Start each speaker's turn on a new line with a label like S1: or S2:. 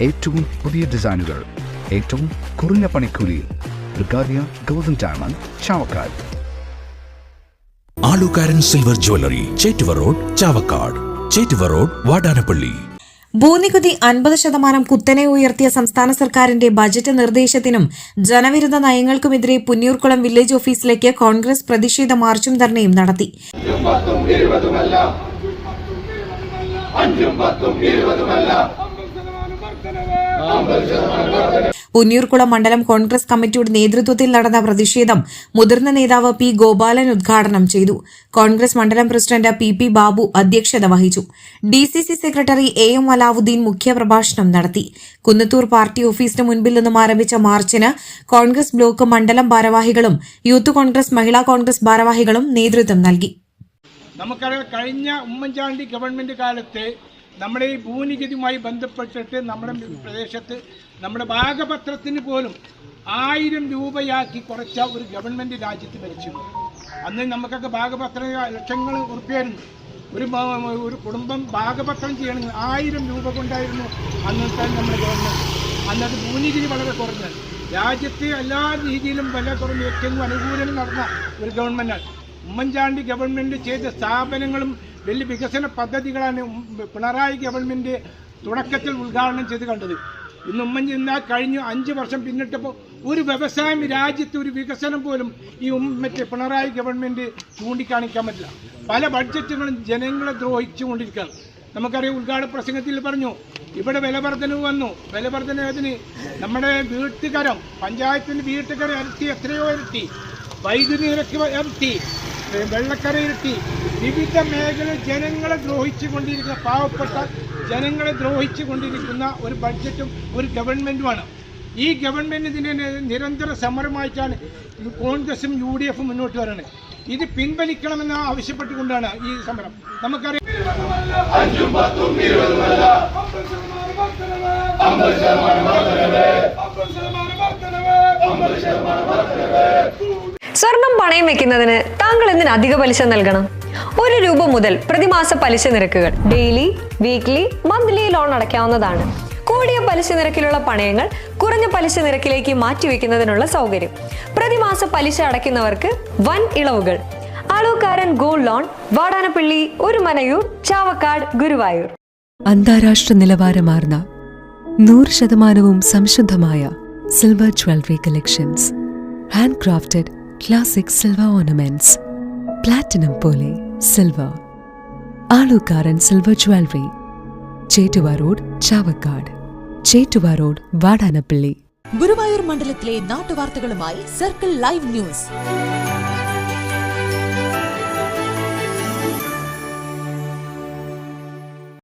S1: ഏറ്റവും പുതിയ ഡിസൈനുകൾ ഏറ്റവും കുറഞ്ഞ പണിക്കൂലിയിൽ. ബ്രിഗാദിയ golden diamond, Chavakkad.
S2: Alukkaran silver jewellery, Chettuva road, Chavakkad. Chettuva road, Vadanappally.
S3: ഭൂനികുതി 50% കുത്തനെ ഉയർത്തിയ സംസ്ഥാന സർക്കാരിന്റെ ബജറ്റ് നിർദ്ദേശത്തിനും ജനവിരുദ്ധ നയങ്ങൾക്കുമെതിരെ പുന്നയൂർക്കുളം വില്ലേജ് ഓഫീസിലേക്ക് കോൺഗ്രസ് പ്രതിഷേധ മാർച്ചും ധർണയും നടത്തി. പുന്നയൂർക്കുളം മണ്ഡലം കോൺഗ്രസ് കമ്മിറ്റിയുടെ നേതൃത്വത്തിൽ നടന്ന പ്രതിഷേധം മുതിർന്ന നേതാവ് പി ഗോപാലൻ ഉദ്ഘാടനം ചെയ്തു. കോൺഗ്രസ് മണ്ഡലം പ്രസിഡന്റ് പി ബാബു അധ്യക്ഷത വഹിച്ചു. ഡിസിസി സെക്രട്ടറി എം അലാവുദ്ദീൻ മുഖ്യപ്രഭാഷണം നടത്തി. കുന്നത്തൂർ പാർട്ടി ഓഫീസിന് മുൻപിൽ നിന്നും ആരംഭിച്ച മാർച്ചിന് കോൺഗ്രസ് ബ്ലോക്ക് മണ്ഡലം ഭാരവാഹികളും യൂത്ത് കോൺഗ്രസ് മഹിളാ കോൺഗ്രസ് ഭാരവാഹികളും നേതൃത്വം നൽകി.
S4: നമുക്കറിയാം, കഴിഞ്ഞ ഉമ്മൻചാണ്ടി ഗവൺമെന്റ് കാലത്ത് നമ്മുടെ ഈ ഭൂനികുതിയുമായി ബന്ധപ്പെട്ടിട്ട് നമ്മുടെ പ്രദേശത്ത് നമ്മുടെ ഭാഗപത്രത്തിന് പോലും 1000 രൂപയാക്കി കുറച്ച ഒരു ഗവൺമെന്റ് രാജ്യത്ത് ഭരിച്ചു. അന്ന് നമുക്കൊക്കെ ഭാഗപത്രം ലക്ഷങ്ങൾ ഉറുപ്പിയായിരുന്നു. ഒരു കുടുംബം ഭാഗപത്രം ചെയ്യണമെങ്കിൽ 1000 രൂപ കൊണ്ടായിരുന്നു അന്നത്തെ നമ്മുടെ ഗവൺമെന്റ്. അന്നത് ഭൂനികുതി വളരെ കുറഞ്ഞത്. രാജ്യത്തെ എല്ലാ രീതിയിലും വില കുറഞ്ഞ ഏറ്റവും അനുകൂലം നടന്ന ഒരു ഗവൺമെന്റാണ്. ഉമ്മൻചാണ്ടി ഗവൺമെന്റ് ചെയ്ത സ്ഥാപനങ്ങളും വലിയ വികസന പദ്ധതികളാണ് പിണറായി ഗവൺമെന്റ് തുടക്കത്തിൽ ഉദ്ഘാടനം ചെയ്ത് കണ്ടത്. ഇന്ന് ഉമ്മൻചാണ്ടി കഴിഞ്ഞ 5 വർഷം പിന്നിട്ടപ്പോൾ ഒരു വ്യവസായം രാജ്യത്ത് ഒരു വികസനം പോലും ഈ പിണറായി ഗവൺമെന്റ് ചൂണ്ടിക്കാണിക്കാൻ പറ്റില്ല. പല ബഡ്ജറ്റുകളും ജനങ്ങളെ ദ്രോഹിച്ചുകൊണ്ടിരിക്കുകയാണ്. നമുക്കറിയാം, ഉദ്ഘാടന പ്രസംഗത്തിൽ പറഞ്ഞു, ഇവിടെ വിലവർദ്ധനവ് വന്നു. വിലവർദ്ധനവിന് നമ്മുടെ വീട്ടുകാരം പഞ്ചായത്തിന്റെ വീട്ടുകാരെ ഇരട്ടി, എത്രയോ ഇരട്ടി. വൈദ്യുതി നിരക്ക് ഇരട്ടി, വെള്ളക്കര ഇരട്ടി. വിവിധ മേഖലയിൽ ജനങ്ങളെ ദ്രോഹിച്ചുകൊണ്ടിരിക്കുന്ന, പാവപ്പെട്ട ജനങ്ങളെ ദ്രോഹിച്ചുകൊണ്ടിരിക്കുന്ന ഒരു ബഡ്ജറ്റും ഒരു ഗവൺമെന്റുമാണ്. ഈ ഗവൺമെന്റിന് നിരന്തര സമരമായിട്ടാണ് കോൺഗ്രസും UDF മുന്നോട്ട് വരുന്നത്. ഇത് പിൻവലിക്കണമെന്ന് ആവശ്യപ്പെട്ടുകൊണ്ടാണ് ഈ സമരം. നമുക്കറിയാം,
S5: സ്വർണം പണയം വെക്കുന്നതിന് താങ്കൾ എന്തിന് അധിക പലിശ നൽകണം? 1 രൂപ മുതൽ പ്രതിമാസ പലിശ നിരക്കുകൾ ഡെയിലി, വീക്ക്ലി, മന്ത്ലി ലോൺ അടയ്ക്കാവുന്നതാണ്. കൂടിയ പലിശ നിരക്കിലുള്ള പണയങ്ങൾ കുറഞ്ഞ പലിശ നിരക്കിലേക്ക് മാറ്റിവെക്കുന്നതിനുള്ള സൗകര്യം. പ്രതിമാസ പലിശ അടയ്ക്കുന്നവർക്ക് വൻ ഇളവുകൾ. Alukkaran gold loan, Vadanappally, Orumanayur, Chavakkad, Guruvayur.
S6: അന്താരാഷ്ട്ര നിലവാരമാർന്ന 100% സംശുദ്ധമായ silver jewellery collections. Handcrafted classic silver ornaments. Platinum പോലെ silver. Alukkaran silver jewellery, Chettuva road, Chavakkad. Chettuva road, Vadanappally.
S7: Guruvayur മണ്ഡലത്തിലെ നാട്ടുവാർത്തകളുമായി സർക്കിൾ ലൈവ് ന്യൂസ്.